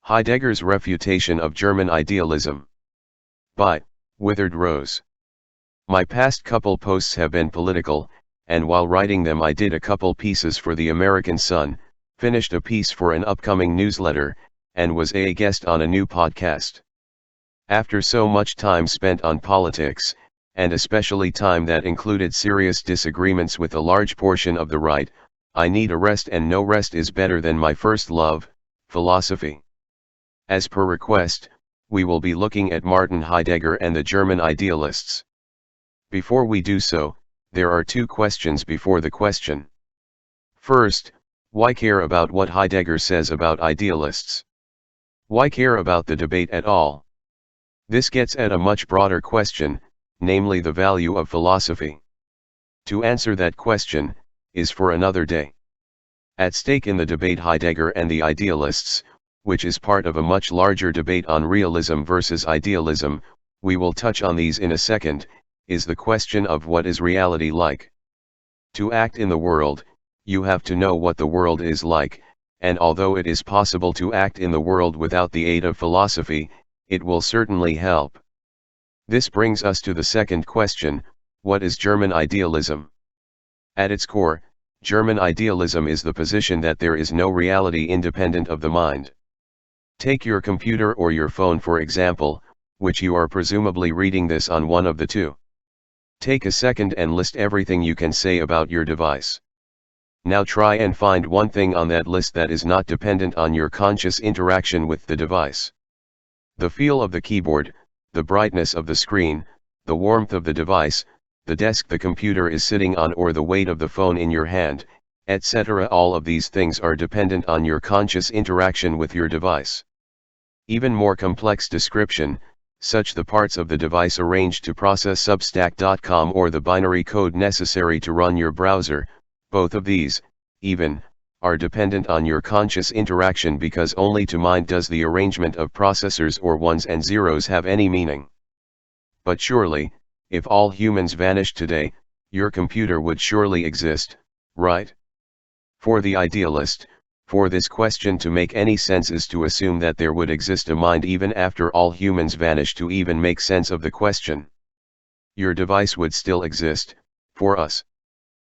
Heidegger's Refutation of German Idealism. By Withered Rose. My past couple posts have been political, and while writing them I did a couple pieces for the American Sun, finished a piece for an upcoming newsletter, and was a guest on a new podcast. After so much time spent on politics, and especially time that included serious disagreements with a large portion of the right, I need a rest, and no rest is better than my first love, philosophy. As per request, we will be looking at Martin Heidegger and the German idealists. Before we do so, there are two questions before the question. First, why care about what Heidegger says about idealists? Why care about the debate at all? This gets at a much broader question, namely the value of philosophy. To answer that question, is for another day. At stake in the debate Heidegger and the idealists, which is part of a much larger debate on realism versus idealism, we will touch on these in a second, is the question of what is reality like. To act in the world, you have to know what the world is like, and although it is possible to act in the world without the aid of philosophy, it will certainly help. This brings us to the second question: what is German idealism? At its core, German idealism is the position that there is no reality independent of the mind. Take your computer or your phone for example, which you are presumably reading this on one of the two. Take a second and list everything you can say about your device. Now try and find one thing on that list that is not dependent on your conscious interaction with the device. The feel of the keyboard, the brightness of the screen, the warmth of the device, the desk the computer is sitting on, or the weight of the phone in your hand, etc. All of these things are dependent on your conscious interaction with your device. Even more complex description, such the parts of the device arranged to process Substack.com or the binary code necessary to run your browser, both of these, even, are dependent on your conscious interaction, because only to mind does the arrangement of processors or ones and zeros have any meaning. But surely, if all humans vanished today, your computer would surely exist, right? For the idealist, for this question to make any sense is to assume that there would exist a mind even after all humans vanish. To even make sense of the question, your device would still exist, for us.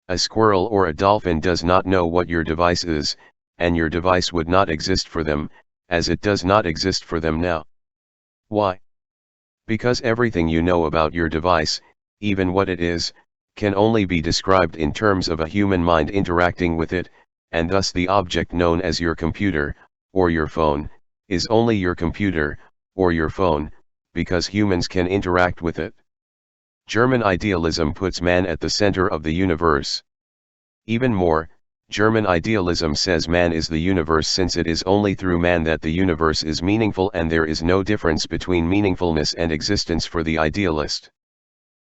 A squirrel or a dolphin does not know what your device is, and your device would not exist for them, as it does not exist for them now. Why? Because everything you know about your device, even what it is, can only be described in terms of a human mind interacting with it, and thus the object known as your computer, or your phone, is only your computer, or your phone, because humans can interact with it. German idealism puts man at the center of the universe. Even more, German idealism says man is the universe, since it is only through man that the universe is meaningful, and there is no difference between meaningfulness and existence for the idealist.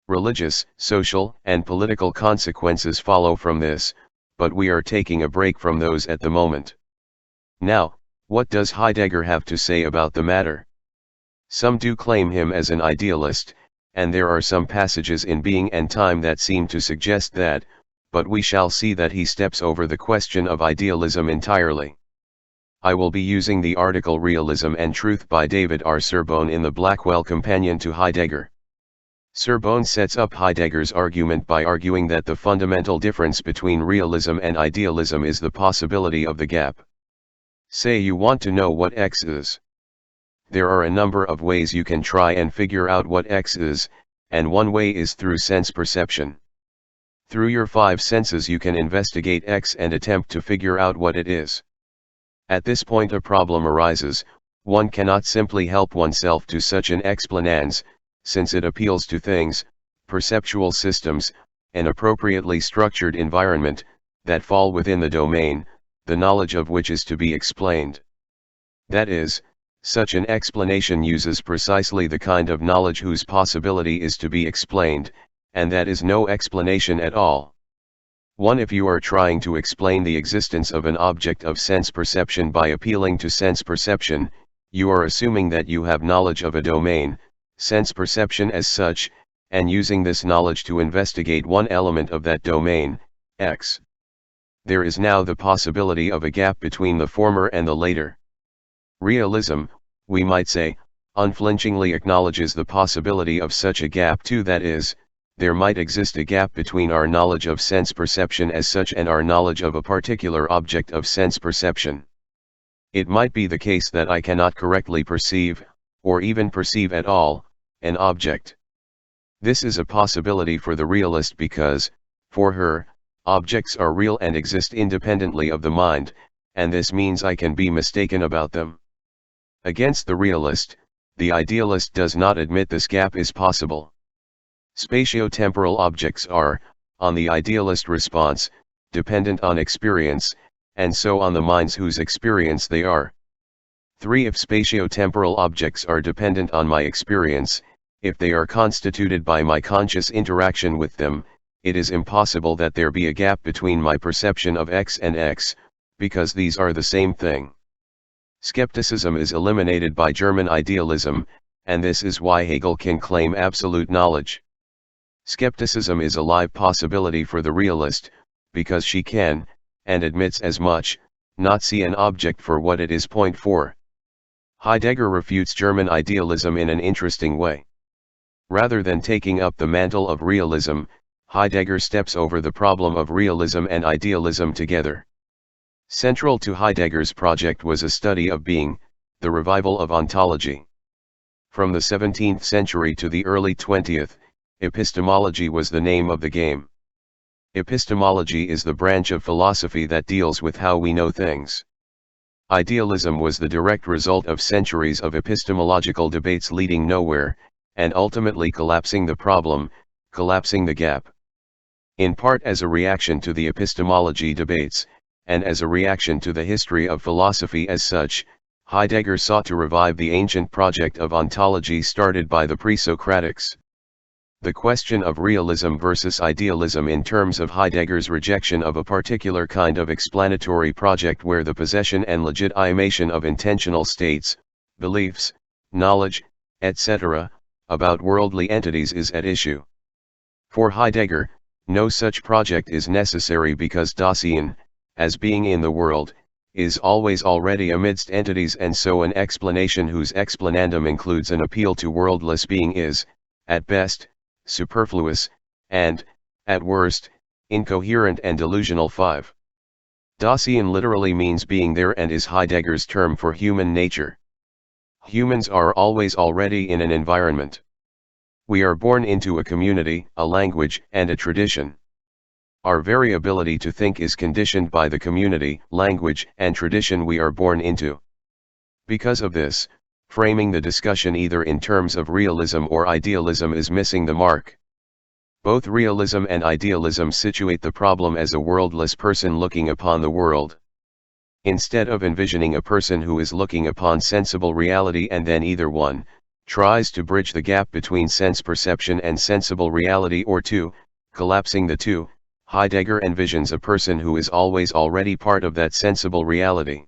Religious, social, and political consequences follow from this, but we are taking a break from those at the moment. Now, what does Heidegger have to say about the matter? Some do claim him as an idealist, and there are some passages in Being and Time that seem to suggest that, but we shall see that he steps over the question of idealism entirely. I will be using the article Realism and Truth by David R. Serbone in the Blackwell Companion to Heidegger. Serbone sets up Heidegger's argument by arguing that the fundamental difference between realism and idealism is the possibility of the gap. Say you want to know what X is. There are a number of ways you can try and figure out what X is, and one way is through sense perception. Through your five senses you can investigate X and attempt to figure out what it is. At this point a problem arises: one cannot simply help oneself to such an explanans, since it appeals to things, perceptual systems, an appropriately structured environment, that fall within the domain, the knowledge of which is to be explained. That is, such an explanation uses precisely the kind of knowledge whose possibility is to be explained, and that is no explanation at all. If you are trying to explain the existence of an object of sense perception by appealing to sense perception, you are assuming that you have knowledge of a domain, sense perception as such, and using this knowledge to investigate one element of that domain, X. There is now the possibility of a gap between the former and the later. Realism, we might say, unflinchingly acknowledges the possibility of such a gap too, that is, there might exist a gap between our knowledge of sense perception as such and our knowledge of a particular object of sense perception. It might be the case that I cannot correctly perceive, or even perceive at all, an object. This is a possibility for the realist because, for her, objects are real and exist independently of the mind, and this means I can be mistaken about them. Against the realist, the idealist does not admit this gap is possible. Spatio-temporal objects are, on the idealist response, dependent on experience, and so on the minds whose experience they are. 3. If spatio-temporal objects are dependent on my experience, if they are constituted by my conscious interaction with them, it is impossible that there be a gap between my perception of X and X, because these are the same thing. Skepticism is eliminated by German idealism, and this is why Hegel can claim absolute knowledge. Skepticism is a live possibility for the realist, because she can, and admits as much, not see an object for what it is. Point 4. Heidegger refutes German idealism in an interesting way. Rather than taking up the mantle of realism, Heidegger steps over the problem of realism and idealism together. Central to Heidegger's project was a study of being, the revival of ontology. From the 17th century to the early 20th, epistemology was the name of the game. Epistemology is the branch of philosophy that deals with how we know things. Idealism was the direct result of centuries of epistemological debates leading nowhere, and ultimately collapsing the problem, collapsing the gap. In part as a reaction to the epistemology debates, and as a reaction to the history of philosophy as such, Heidegger sought to revive the ancient project of ontology started by the pre-Socratics. The question of realism versus idealism in terms of Heidegger's rejection of a particular kind of explanatory project where the possession and legitimation of intentional states, beliefs, knowledge, etc., about worldly entities is at issue. For Heidegger, no such project is necessary because Dasein, as being in the world, is always already amidst entities, and so an explanation whose explanandum includes an appeal to worldless being is, at best, superfluous, and, at worst, incoherent and delusional. 5. Dasein literally means being there and is Heidegger's term for human nature. Humans are always already in an environment. We are born into a community, a language, and a tradition. Our very ability to think is conditioned by the community, language, and tradition we are born into. Because of this, framing the discussion either in terms of realism or idealism is missing the mark. Both realism and idealism situate the problem as a worldless person looking upon the world. Instead of envisioning a person who is looking upon sensible reality and then either one, tries to bridge the gap between sense perception and sensible reality, or two, collapsing the two, Heidegger envisions a person who is always already part of that sensible reality.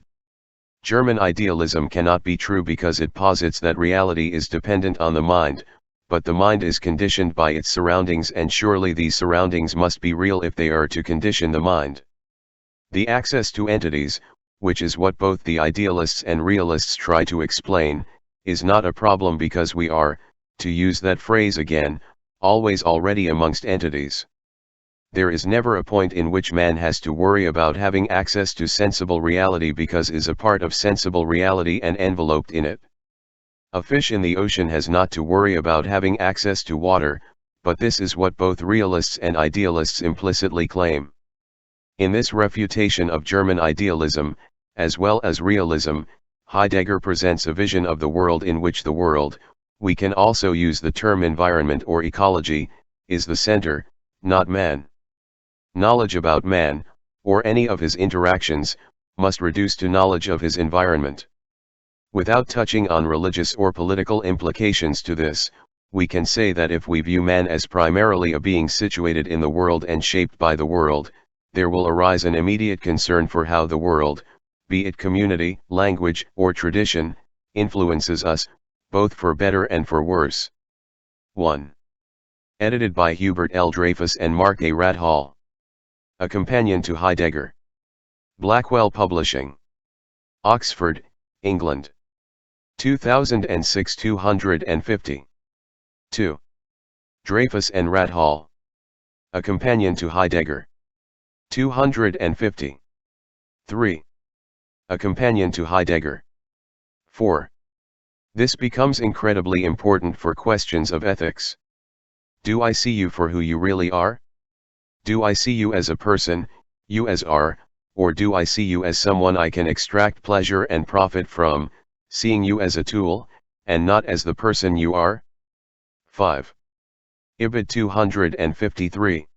German idealism cannot be true because it posits that reality is dependent on the mind, but the mind is conditioned by its surroundings, and surely these surroundings must be real if they are to condition the mind. The access to entities, which is what both the idealists and realists try to explain, is not a problem because we are, to use that phrase again, always already amongst entities. There is never a point in which man has to worry about having access to sensible reality because is a part of sensible reality and enveloped in it. A fish in the ocean has not to worry about having access to water, but this is what both realists and idealists implicitly claim. In this refutation of German idealism, as well as realism, Heidegger presents a vision of the world in which the world, we can also use the term environment or ecology, is the center, not man. Knowledge about man, or any of his interactions, must reduce to knowledge of his environment. Without touching on religious or political implications to this, we can say that if we view man as primarily a being situated in the world and shaped by the world, there will arise an immediate concern for how the world, be it community, language, or tradition, influences us, both for better and for worse. 1. Edited by Hubert L. Dreyfus and Mark A. Radhall. A Companion to Heidegger. Blackwell Publishing. Oxford, England. 2006 250. 2. Dreyfus and Rathall. A Companion to Heidegger. 250. 3. A Companion to Heidegger. 4. This becomes incredibly important for questions of ethics. Do I see you for who you really are? Do I see you as a person, you as are, or do I see you as someone I can extract pleasure and profit from, seeing you as a tool, and not as the person you are? 5. Ibid 253.